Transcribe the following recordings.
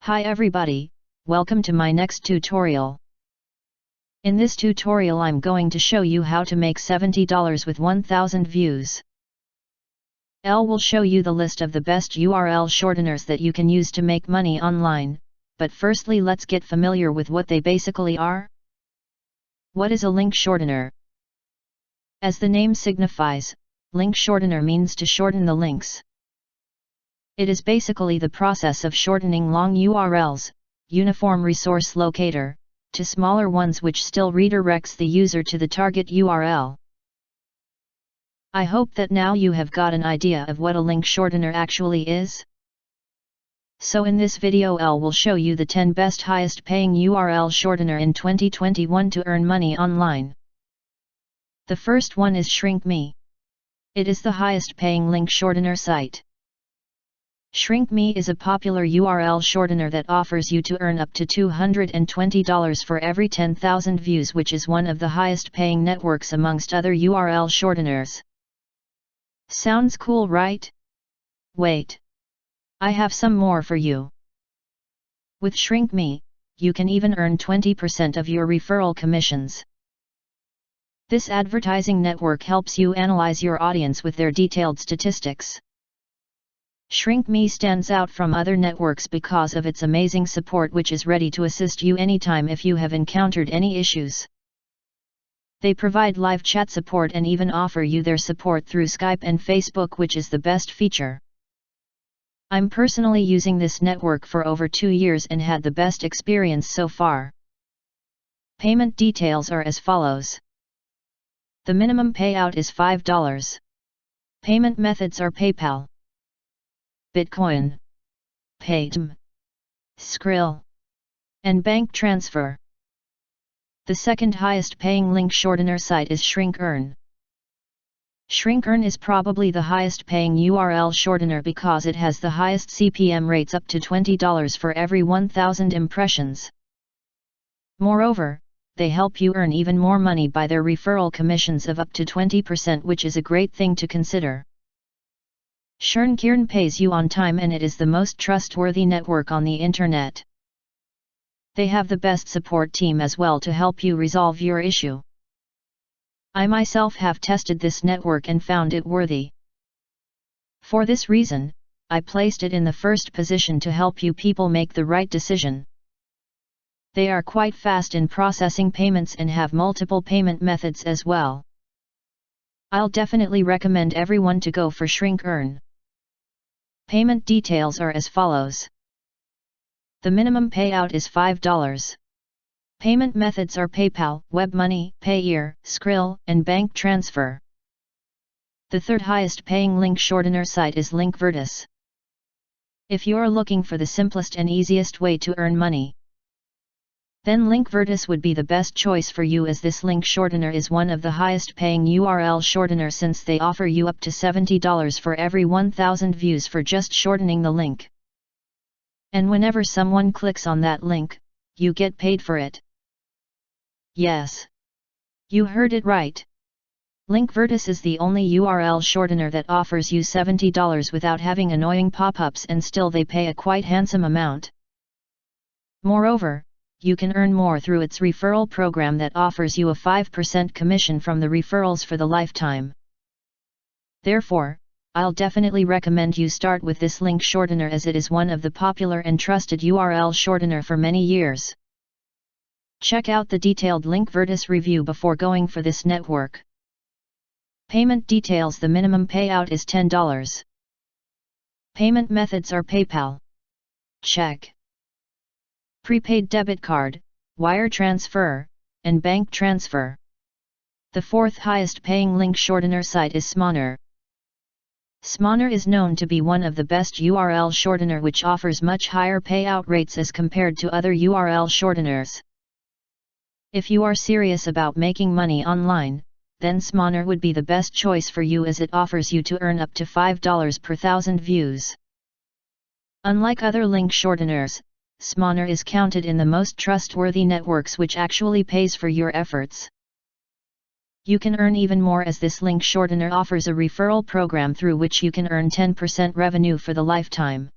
Hi everybody, welcome to my next tutorial. In this tutorial I'm going to show you how to make $70 with 1000 views. Will show you the list of the best URL shorteners that you can use to make money online, but firstly let's get familiar with what they basically are. What is a link shortener? As the name signifies, link shortener means to shorten the links. It is basically the process of shortening long URLs, uniform resource locator, to smaller ones which still redirects the user to the target URL. I hope that now you have got an idea of what a link shortener actually is. So in this video will show you the 10 best highest paying URL shortener in 2021 to earn money online. The first one is ShrinkMe. It is the highest paying link shortener site. ShrinkMe is a popular URL shortener that offers you to earn up to $220 for every 10,000 views, which is one of the highest paying networks amongst other URL shorteners. Sounds cool, right? Wait. I have some more for you. With ShrinkMe, you can even earn 20% of your referral commissions. This advertising network helps you analyze your audience with their detailed statistics. ShrinkMe stands out from other networks because of its amazing support, which is ready to assist you anytime if you have encountered any issues. They provide live chat support and even offer you their support through Skype and Facebook, which is the best feature. I'm personally using this network for over 2 years and had the best experience so far. Payment details are as follows. The minimum payout is $5. Payment methods are PayPal, Bitcoin, Paytm, Skrill, and bank transfer. The second highest paying link shortener site is ShrinkEarn. ShrinkEarn is probably the highest paying URL shortener because it has the highest CPM rates, up to $20 for every 1,000 impressions. Moreover, they help you earn even more money by their referral commissions of up to 20%, which is a great thing to consider. Shortener pays you on time and it is the most trustworthy network on the internet. They have the best support team as well to help you resolve your issue. I myself have tested this network and found it worthy. For this reason, I placed it in the first position to help you people make the right decision. They are quite fast in processing payments and have multiple payment methods as well. I'll definitely recommend everyone to go for ShrinkEarn. Payment details are as follows. The minimum payout is $5. Payment methods are PayPal, WebMoney, Payeer, Skrill, and bank transfer. The third highest paying link shortener site is Linkvertis. If you're looking for the simplest and easiest way to earn money, then Linkvertis would be the best choice for you, as this link shortener is one of the highest paying URL shortener since they offer you up to $70 for every 1,000 views for just shortening the link. And whenever someone clicks on that link, you get paid for it. Yes. You heard it right. Linkvertis is the only URL shortener that offers you $70 without having annoying pop-ups, and still they pay a quite handsome amount. Moreover, you can earn more through its referral program that offers you a 5% commission from the referrals for the lifetime. Therefore, I'll definitely recommend you start with this link shortener, as it is one of the popular and trusted URL shortener for many years. Check out the detailed Linkvertis review before going for this network. Payment details. The minimum payout is $10. Payment methods are PayPal, check, prepaid debit card, wire transfer, and bank transfer. The fourth highest paying link shortener site is Shortener. Shortener is known to be one of the best URL shortener, which offers much higher payout rates as compared to other URL shorteners. If you are serious about making money online, then Shortener would be the best choice for you, as it offers you to earn up to $5 per 1,000 views. Unlike other link shorteners, Shortener is counted in the most trustworthy networks, which actually pays for your efforts. You can earn even more, as this link shortener offers a referral program through which you can earn 10% revenue for the lifetime.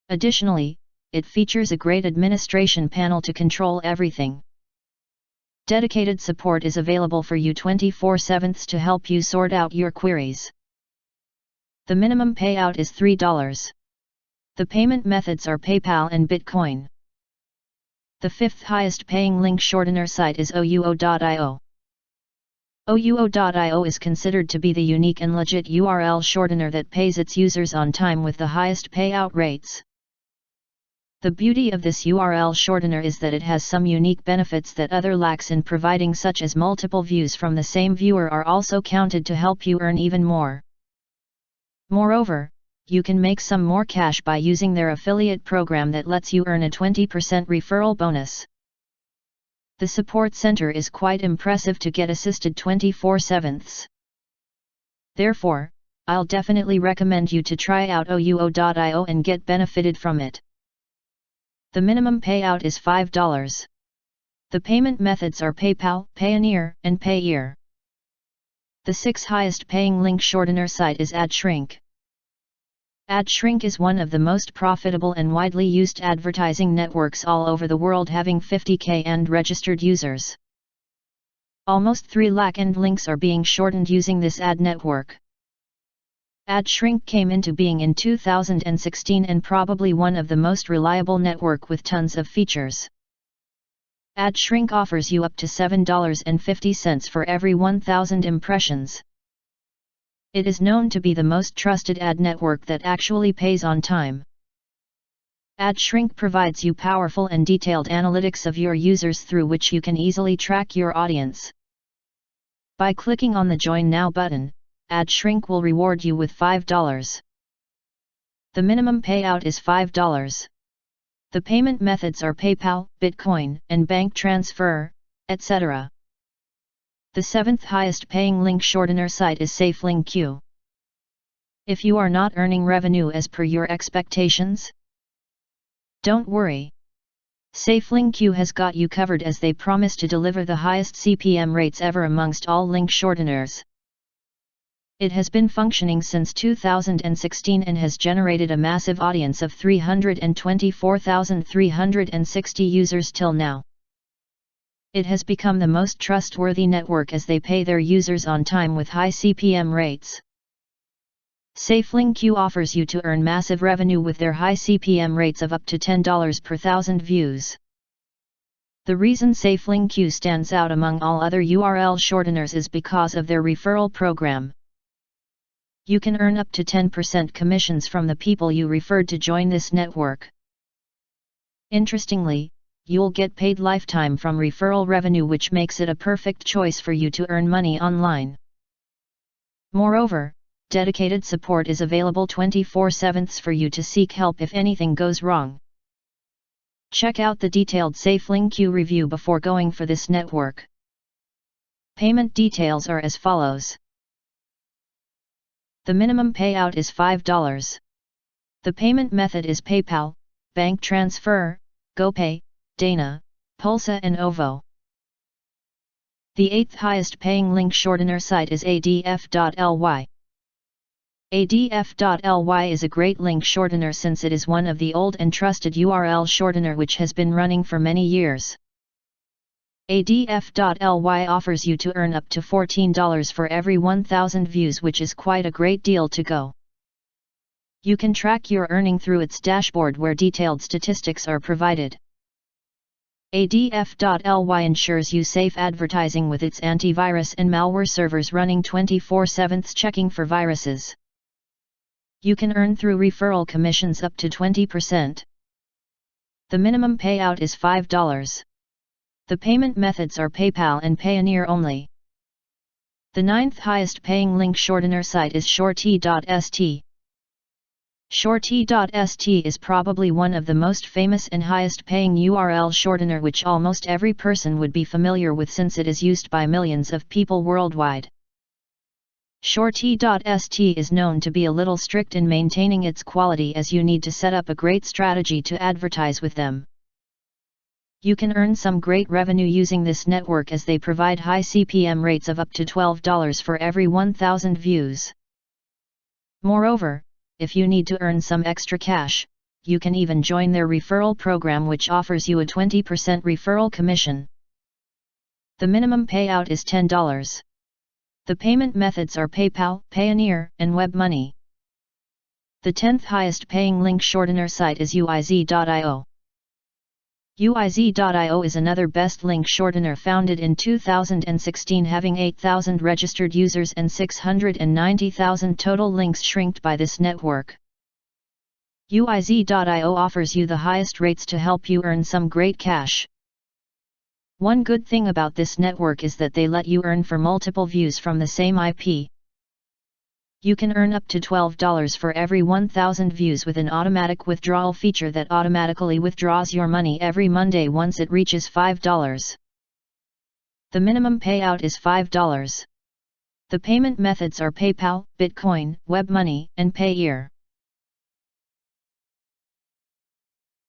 Additionally, it features a great administration panel to control everything. Dedicated support is available for you 24/7 to help you sort out your queries. The minimum payout is $3. The payment methods are PayPal and Bitcoin. The fifth highest paying link shortener site is ouo.io. ouo.io is considered to be the unique and legit URL shortener that pays its users on time with the highest payout rates. The beauty of this URL shortener is that it has some unique benefits that other lacks in providing, such as multiple views from the same viewer are also counted to help you earn even more. Moreover, you can make some more cash by using their affiliate program that lets you earn a 20% referral bonus. The support center is quite impressive to get assisted 24/7. Therefore, I'll definitely recommend you to try out ouo.io and get benefited from it. The minimum payout is $5. The payment methods are PayPal, Payoneer, and Payeer. The sixth highest paying link shortener site is AdShrink. AdShrink is one of the most profitable and widely used advertising networks all over the world, having 50,000 and registered users. Almost 3 lakh end links are being shortened using this ad network. AdShrink came into being in 2016 and probably one of the most reliable network with tons of features. AdShrink offers you up to $7.50 for every 1,000 impressions. It is known to be the most trusted ad network that actually pays on time. AdShrink provides you powerful and detailed analytics of your users through which you can easily track your audience. By clicking on the Join Now button, AdShrink will reward you with $5. The minimum payout is $5. The payment methods are PayPal, Bitcoin, and bank transfer, etc. The seventh highest paying link shortener site is SafeLinkQ. If you are not earning revenue as per your expectations, don't worry. SafeLinkQ has got you covered, as they promise to deliver the highest CPM rates ever amongst all link shorteners. It has been functioning since 2016 and has generated a massive audience of 324,360 users till now. It has become the most trustworthy network as they pay their users on time with high CPM rates. SafeLinkQ offers you to earn massive revenue with their high CPM rates of up to $10 per 1,000 views. The reason SafeLinkQ stands out among all other URL shorteners is because of their referral program. You can earn up to 10% commissions from the people you referred to join this network. Interestingly, you'll get paid lifetime from referral revenue, which makes it a perfect choice for you to earn money online. Moreover, dedicated support is available 24/7 for you to seek help if anything goes wrong. Check out the detailed SafeLinkQ review before going for this network. Payment details are as follows. The minimum payout is $5. The payment method is PayPal, bank transfer, GoPay, Dana, Pulsa and Ovo. The eighth highest paying link shortener site is adf.ly. adf.ly is a great link shortener since it is one of the old and trusted URL shortener which has been running for many years. adf.ly offers you to earn up to $14 for every 1,000 views, which is quite a great deal to go. You can track your earning through its dashboard where detailed statistics are provided. adf.ly ensures you safe advertising with its antivirus and malware servers running 24/7 checking for viruses. You can earn through referral commissions up to 20%. The minimum payout is $5. The payment methods are PayPal and Payoneer only. The ninth highest paying link shortener site is shorty.st. Shorty.st is probably one of the most famous and highest paying URL shortener which almost every person would be familiar with since it is used by millions of people worldwide. Shorty.st is known to be a little strict in maintaining its quality, as you need to set up a great strategy to advertise with them. You can earn some great revenue using this network as they provide high CPM rates of up to $12 for every 1,000 views. Moreover, if you need to earn some extra cash, you can even join their referral program, which offers you a 20% referral commission. The minimum payout is $10. The payment methods are PayPal, Payoneer, and WebMoney. The 10th highest paying link shortener site is UIZ.io. UIZ.io is another best link shortener, founded in 2016, having 8,000 registered users and 690,000 total links shrinked by this network. UIZ.io offers you the highest rates to help you earn some great cash. One good thing about this network is that they let you earn for multiple views from the same IP. You can earn up to $12 for every 1,000 views with an automatic withdrawal feature that automatically withdraws your money every Monday once it reaches $5. The minimum payout is $5. The payment methods are PayPal, Bitcoin, WebMoney, and Payoneer.